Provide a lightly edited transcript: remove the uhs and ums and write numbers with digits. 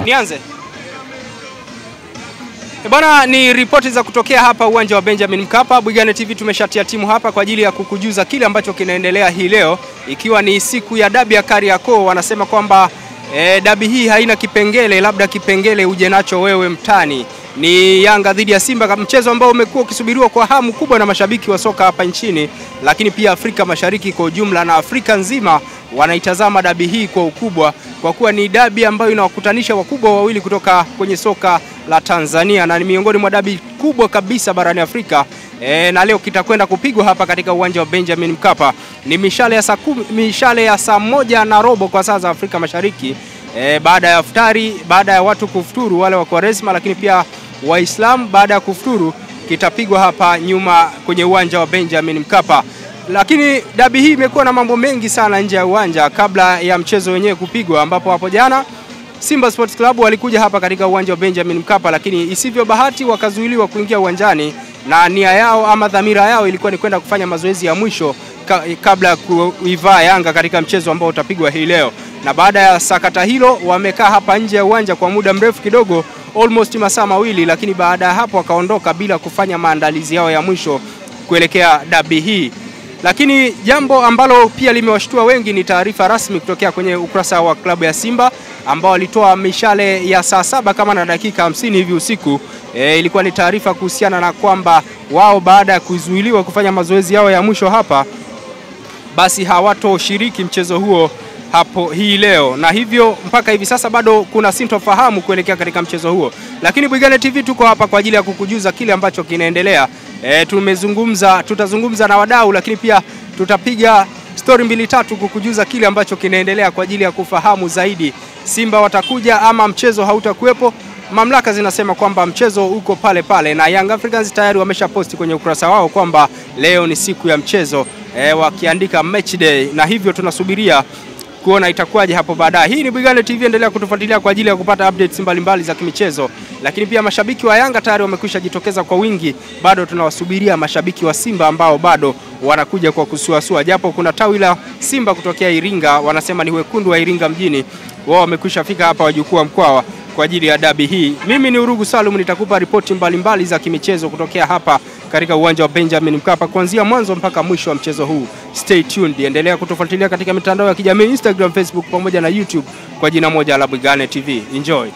Nianze. Bwana, ni ripoti za kutokea hapa uwanja wa Benjamin Mkapa. Bwigane TV tumeshatia timu hapa kwa ajili ya kukujuza kile ambacho kinaendelea hii leo, ikiwa ni siku ya dabi ya Kariakoo. Wanasema kwamba dabi hii haina kipengele, labda kipengele uje nacho wewe mtani. Ni Yanga dhidi ya Simba, mchezo ambao umekuwa ukisubiriwa kwa hamu kubwa na mashabiki wa soka hapa nchini, lakini pia Afrika Mashariki kwa ujumla na Afrika nzima wanaitazama dabi hii kwa ukubwa, kwa kuwa ni dabi ambayo inawakutanisha wakubwa wawili kutoka kwenye soka la Tanzania na ni miongoni mwa dabi kubwa kabisa barani Afrika. Na leo kitakwenda kupigwa hapa katika uwanja wa Benjamin Mkapa. Ni mishale ya saa 1:15 kwa saa za Afrika Mashariki. Baada ya iftari, baada ya watu kufuturu wale wa Kwaresma, lakini pia Waislamu baada ya kufuturu, kitapigwa hapa nyuma kwenye uwanja wa Benjamin Mkapa. Lakini dabi hii imekuwa na mambo mengi sana nje ya uwanja kabla ya mchezo wenyewe kupigwa, ambapo hapo jana Simba Sports Club walikuja hapa katika uwanja wa Benjamin Mkapa, lakini isivyo bahati wakazuiliwa kuingia uwanjani, na nia yao ama dhamira yao ilikuwa ni kwenda kufanya mazoezi ya mwisho kabla ya kuivaa Yanga katika mchezo ambao utapigwa hii leo. Na baada ya sakata hilo wamekaa hapa nje ya uwanja kwa muda mrefu kidogo, almost masaa mawili, lakini baada ya hapo wakaondoka bila kufanya maandalizi yao ya mwisho kuelekea dabi hii. Lakini jambo ambalo pia limewashtua wengi ni taarifa rasmi kutokea kwenye ukurasa wa klabu ya Simba ambao walitoa mishale ya saa 7 kama na dakika 50 hivi usiku. Ilikuwa ni taarifa kuhusiana na kwamba wao baada ya kuzuiliwa kufanya mazoezi yao ya mwisho hapa, basi hawatoshiriki mchezo huo hapo hii leo, na hivyo mpaka hivi sasa bado kuna sintofahamu kuelekea katika mchezo huo. Lakini Bwigane TV tuko hapa kwa ajili ya kukujuza kile ambacho kinaendelea. Tutazungumza na wadau, lakini pia tutapiga story 2-3 kukujuza kile ambacho kinaendelea kwa ajili ya kufahamu zaidi Simba watakuja ama mchezo hautakuwepo. Mamlaka zinasema kwamba mchezo uko pale pale, na Young Africans tayari wameshaposti kwenye ukurasa wao kwamba leo ni siku ya mchezo, wakiandika match day, na hivyo tunasubiria kuona itakuwaje hapo baadaye. Hii ni Bwigane TV, endelea kutufuatilia kwa ajili ya kupata updates mbalimbali za kimichezo. Lakini pia mashabiki wa Yanga tayari wamekwisha jitokeza kwa wingi, bado tunawasubiria mashabiki wa Simba ambao bado wanakuja kwa kusuasua, japo kuna tawi la Simba kutokea Iringa, wanasema ni wekundu wa Iringa mjini, wao wamekwisha fika hapa wajukuu wa Mkwawa kwa ajili ya dabi hii. Mimi ni Urugu Salum, nitakupa ripoti mbalimbali za kimichezo kutokea hapa katika uwanja wa Benjamin Mkapa kuanzia mwanzo mpaka mwisho wa mchezo huu. Stay tuned, endelea kutufuatilia katika mitandao ya kijamii Instagram, Facebook pamoja na YouTube kwa jina moja la Bwigane TV. Enjoy.